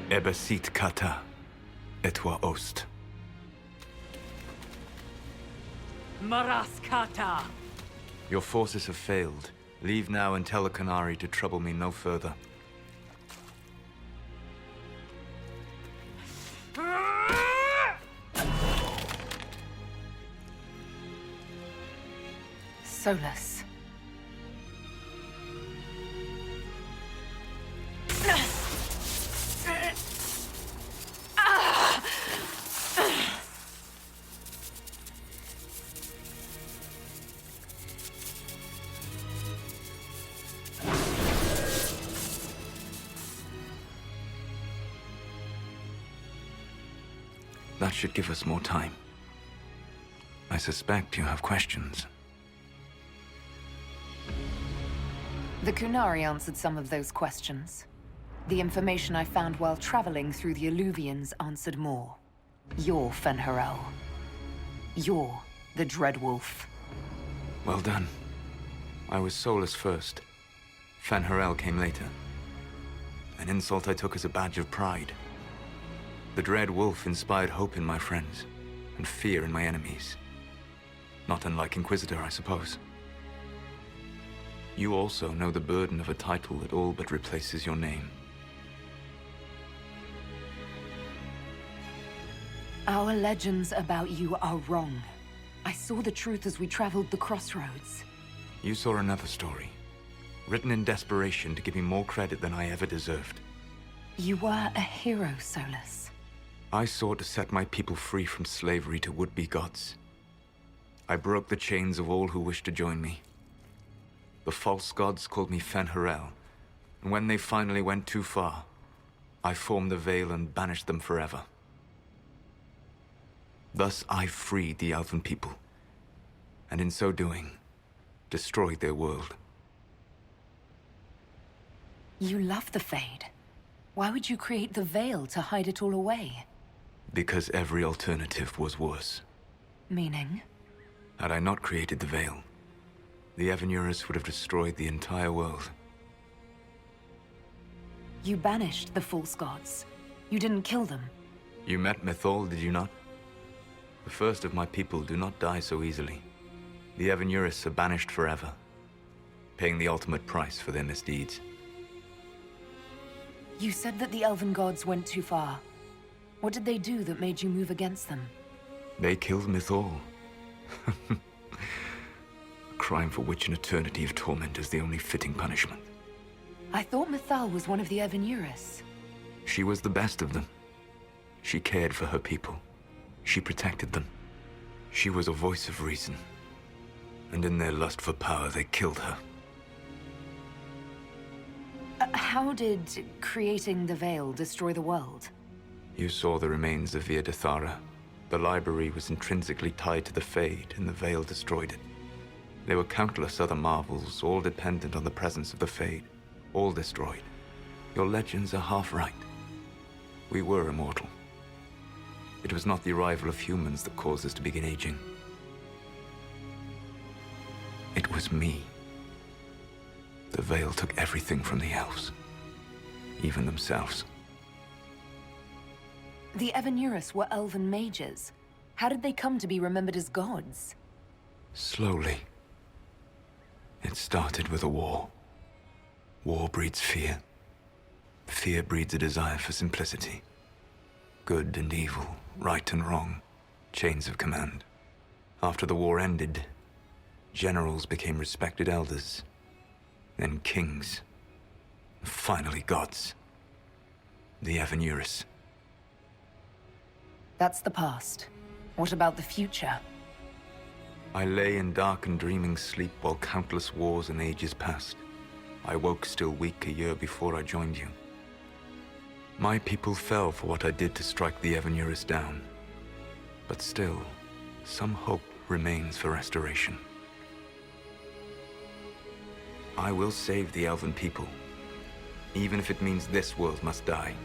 Ebesit kata, etwa ost. Maraskata! Your forces have failed. Leave now and tell the Qunari to trouble me no further. Solus. That should give us more time. I suspect you have questions. The Qunari answered some of those questions. The information I found while traveling through the Alluvians answered more. You're Fen'Harel. You're the Dreadwolf. Well done. I was Solus first. Fen'Harel came later. An insult I took as a badge of pride. The Dread Wolf inspired hope in my friends, and fear in my enemies. Not unlike Inquisitor, I suppose. You also know the burden of a title that all but replaces your name. Our legends about you are wrong. I saw the truth as we traveled the crossroads. You saw another story, written in desperation to give me more credit than I ever deserved. You were a hero, Solus. I sought to set my people free from slavery to would-be gods. I broke the chains of all who wished to join me. The false gods called me Fen'Harel, and when they finally went too far, I formed the Veil and banished them forever. Thus I freed the Elven people, and in so doing, destroyed their world. You love the Fade. Why would you create the Veil to hide it all away? Because every alternative was worse. Meaning? Had I not created the Veil, the Evanurus would have destroyed the entire world. You banished the false gods. You didn't kill them. You met Mythal, did you not? The first of my people do not die so easily. The Evanurus are banished forever, paying the ultimate price for their misdeeds. You said that the Elven gods went too far. What did they do that made you move against them? They killed Mythal. A crime for which an eternity of torment is the only fitting punishment. I thought Mythal was one of the Evanurus. She was the best of them. She cared for her people. She protected them. She was a voice of reason. And in their lust for power, they killed her. How did creating the Veil destroy the world? You saw the remains of Via Dethara. The library was intrinsically tied to the Fade, and the Veil destroyed it. There were countless other marvels, all dependent on the presence of the Fade, all destroyed. Your legends are half right. We were immortal. It was not the arrival of humans that caused us to begin aging. It was me. The Veil took everything from the elves, even themselves. The Evanurus were elven mages. How did they come to be remembered as gods? Slowly. It started with a war. War breeds fear. Fear breeds a desire for simplicity. Good and evil, right and wrong, chains of command. After the war ended, generals became respected elders, then kings, and finally gods. The Evanurus. That's the past. What about the future? I lay in dark and dreaming sleep while countless wars and ages passed. I woke still weak a year before I joined you. My people fell for what I did to strike the Evanurus down. But still, some hope remains for restoration. I will save the Elven people, even if it means this world must die.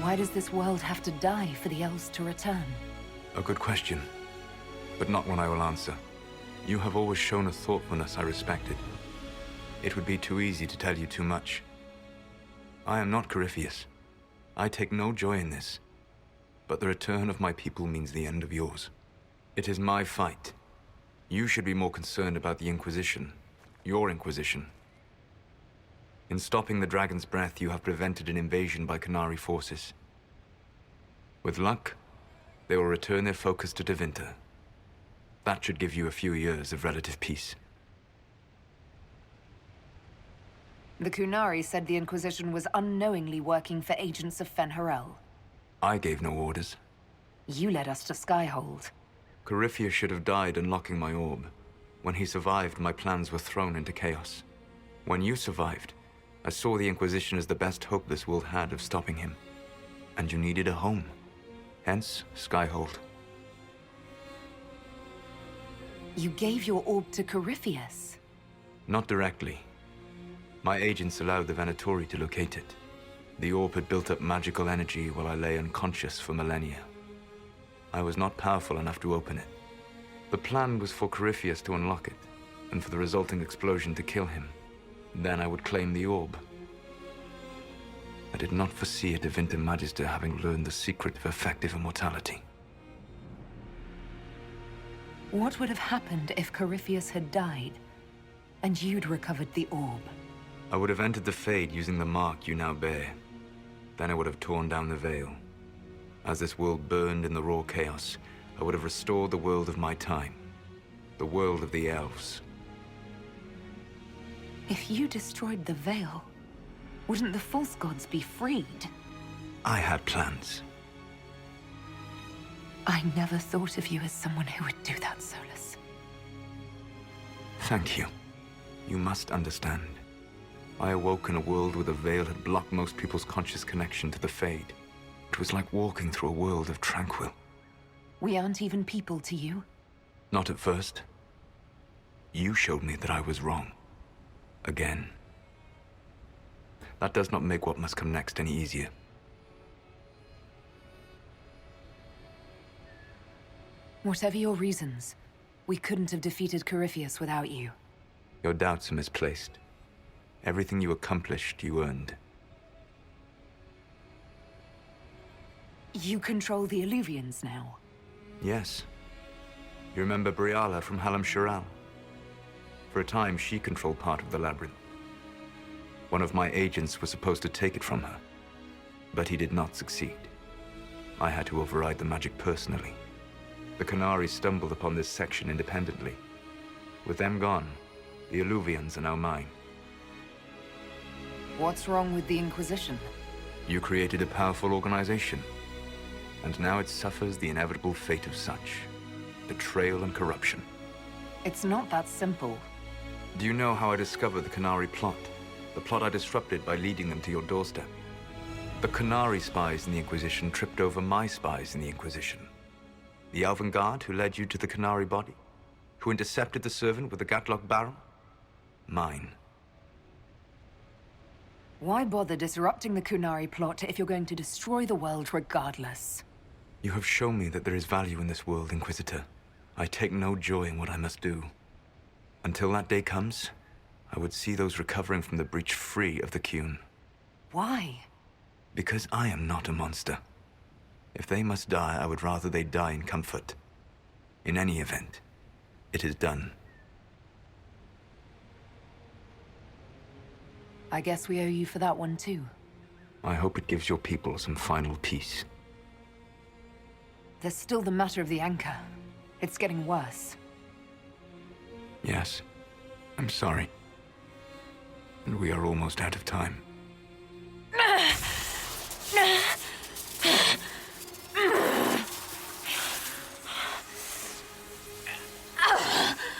Why does this world have to die for the elves to return? A good question, but not one I will answer. You have always shown a thoughtfulness I respected. It would be too easy to tell you too much. I am not Corypheus. I take no joy in this. But the return of my people means the end of yours. It is my fight. You should be more concerned about the Inquisition. Your Inquisition. In stopping the Dragon's Breath, you have prevented an invasion by Qunari forces. With luck, they will return their focus to Tevinter. That should give you a few years of relative peace. The Qunari said the Inquisition was unknowingly working for agents of Fen'Harel. I gave no orders. You led us to Skyhold. Corypheus should have died unlocking my orb. When he survived, my plans were thrown into chaos. When you survived, I saw the Inquisition as the best hope this world had of stopping him. And you needed a home. Hence, Skyhold. You gave your orb to Corypheus? Not directly. My agents allowed the Venatori to locate it. The orb had built up magical energy while I lay unconscious for millennia. I was not powerful enough to open it. The plan was for Corypheus to unlock it, and for the resulting explosion to kill him. Then I would claim the orb. I did not foresee a Tevinter Magister having learned the secret of effective immortality. What would have happened if Corypheus had died, and you'd recovered the orb? I would have entered the Fade using the mark you now bear. Then I would have torn down the veil. As this world burned in the raw chaos, I would have restored the world of my time. The world of the elves. If you destroyed the veil, wouldn't the false gods be freed? I had plans. I never thought of you as someone who would do that, Solas. Thank you. You must understand. I awoke in a world where the veil had blocked most people's conscious connection to the Fade. It was like walking through a world of tranquil. We aren't even people to you? Not at first. You showed me that I was wrong. Again. That does not make what must come next any easier. Whatever your reasons, we couldn't have defeated Corypheus without you. Your doubts are misplaced. Everything you accomplished, you earned. You control the Illuvians now? Yes. You remember Briala from Halam Sharal? For a time, she controlled part of the labyrinth. One of my agents was supposed to take it from her, but he did not succeed. I had to override the magic personally. The Qunari stumbled upon this section independently. With them gone, the Illuvians are now mine. What's wrong with the Inquisition? You created a powerful organization, and now it suffers the inevitable fate of such. Betrayal and corruption. It's not that simple. Do you know how I discovered the Qunari plot? The plot I disrupted by leading them to your doorstep. The Qunari spies in the Inquisition tripped over my spies in the Inquisition. The Elven Guard who led you to the Qunari body? Who intercepted the servant with the Gatlock barrel? Mine. Why bother disrupting the Qunari plot if you're going to destroy the world regardless? You have shown me that there is value in this world, Inquisitor. I take no joy in what I must do. Until that day comes, I would see those recovering from the breach free of the Qun. Why? Because I am not a monster. If they must die, I would rather they die in comfort. In any event, it is done. I guess we owe you for that one too. I hope it gives your people some final peace. There's still the matter of the anchor. It's getting worse. Yes, I'm sorry. And we are almost out of time.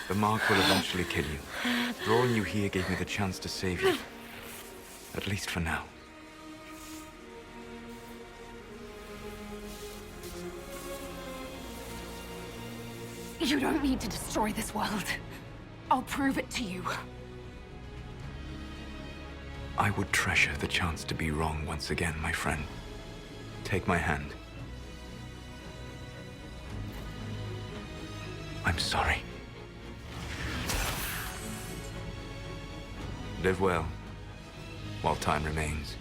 The mark will eventually kill you. Drawing you here gave me the chance to save you. At least for now. You don't need to destroy this world. I'll prove it to you. I would treasure the chance to be wrong once again, my friend. Take my hand. I'm sorry. Live well, while time remains.